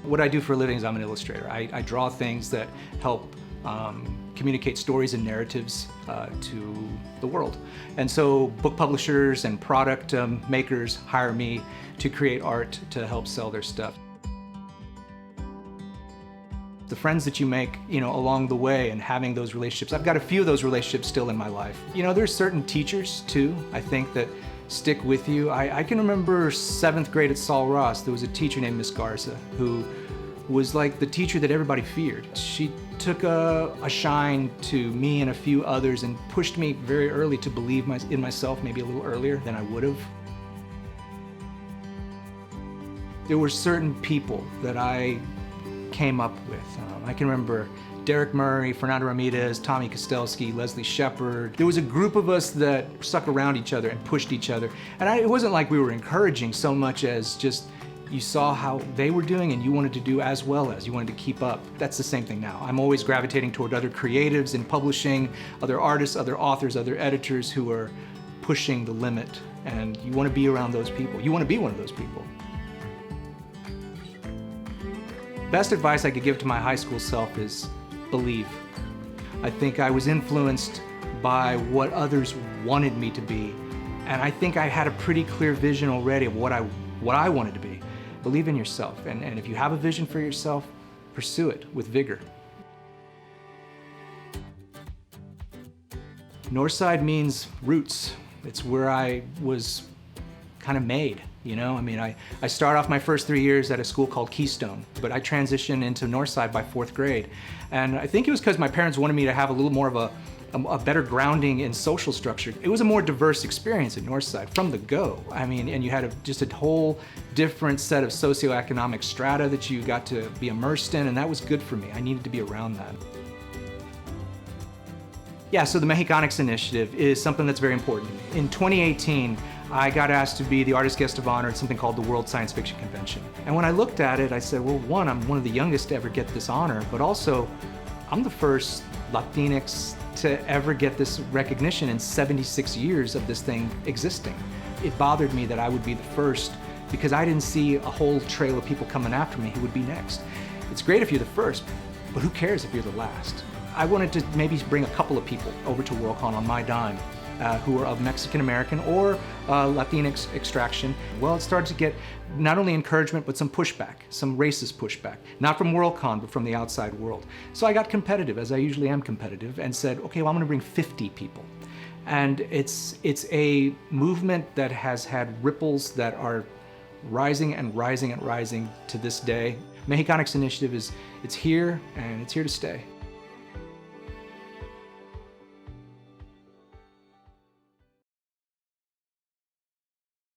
What I do for a living is I'm an illustrator. I draw things that help communicate stories and narratives to the world. And so book publishers and product makers hire me to create art to help sell their stuff. The friends that you make, along the way and having those relationships. I've got a few of those relationships still in my life. There's certain teachers too, I think, that stick with you. I can remember 7th grade at Saul Ross, there was a teacher named Miss Garza who was like the teacher that everybody feared. She took a shine to me and a few others and pushed me very early to believe in myself, maybe a little earlier than I would have. There were certain people that I came up with. I can remember Derek Murray, Fernando Ramirez, Tommy Kostelski, Leslie Shepard. There was a group of us that stuck around each other and pushed each other. And it wasn't like we were encouraging so much as just you saw how they were doing and you wanted to do as well as, you wanted to keep up. That's the same thing now. I'm always gravitating toward other creatives in publishing, other artists, other authors, other editors who are pushing the limit. And you want to be around those people. You want to be one of those people. Best advice I could give to my high school self is believe. I think I was influenced by what others wanted me to be, and I think I had a pretty clear vision already of what I wanted to be. Believe in yourself, and if you have a vision for yourself, pursue it with vigor. Northside means roots. It's where I was kind of made. I started off my first 3 years at a school called Keystone, but I transitioned into Northside by 4th grade. And I think it was because my parents wanted me to have a little more of a better grounding in social structure. It was a more diverse experience at Northside from the go. And you had just a whole different set of socioeconomic strata that you got to be immersed in, and that was good for me. I needed to be around that. Yeah, so the Mexicanics Initiative is something that's very important. In 2018, I got asked to be the artist guest of honor at something called the World Science Fiction Convention. And when I looked at it, I said, well, one, I'm one of the youngest to ever get this honor, but also I'm the first Latinx to ever get this recognition in 76 years of this thing existing. It bothered me that I would be the first because I didn't see a whole trail of people coming after me who would be next. It's great if you're the first, but who cares if you're the last? I wanted to maybe bring a couple of people over to Worldcon on my dime who are of Mexican-American or Latinx extraction. Well, it started to get not only encouragement, but some pushback, some racist pushback. Not from Worldcon, but from the outside world. So I got competitive, as I usually am competitive, and said, okay, well, I'm gonna bring 50 people. And it's a movement that has had ripples that are rising and rising and rising to this day. Mexicanics Initiative it's here, and it's here to stay.